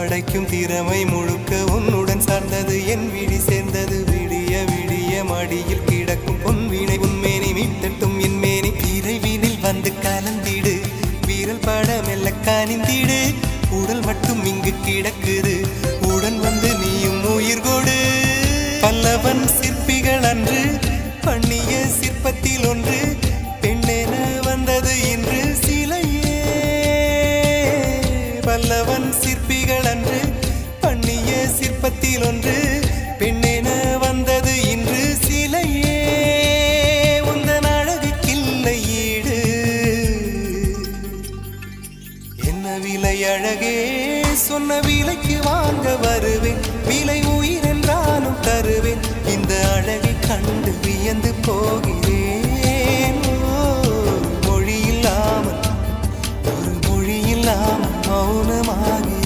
படைக்கும் திறமை முழுக்க உன்னுடன் சார்ந்தது என் விழி சேர்ந்தது விடிய விடிய மடியில் கிடக்கும் பொன்வினை உன்மேனி மீட்டட்டும் என் மேனி இறைவினில் வந்து கலந்திடு வீரல் பட மெல்ல காணிந்திடு உடல் மட்டும் இங்கு கிடக்குது உடன் வந்து நீயும் உயிர் கொடு பல்லவன் சிற்பிகள் அன்று பண்ணிய சிற்பத்தில் ஒன்று பெண்ணென வந்தது இன்று சிலையே பல்லவன் சிற்பிகள் அன்று பண்ணிய சிற்பத்தில் ஒன்று பெண்ணென வந்தது இன்று சிலையே உந்தன் அழகுக்கில்லை ஈடு என்ன விலை அழகே சொன்ன விலைக்கு வாங்க வருவேன் விலை உயிர் என்றாலும் தருவேன் இந்த அழகை கண்டு வியந்து போகிறேன் ஒரு மொழி இல்லாமல் மௌனமாகி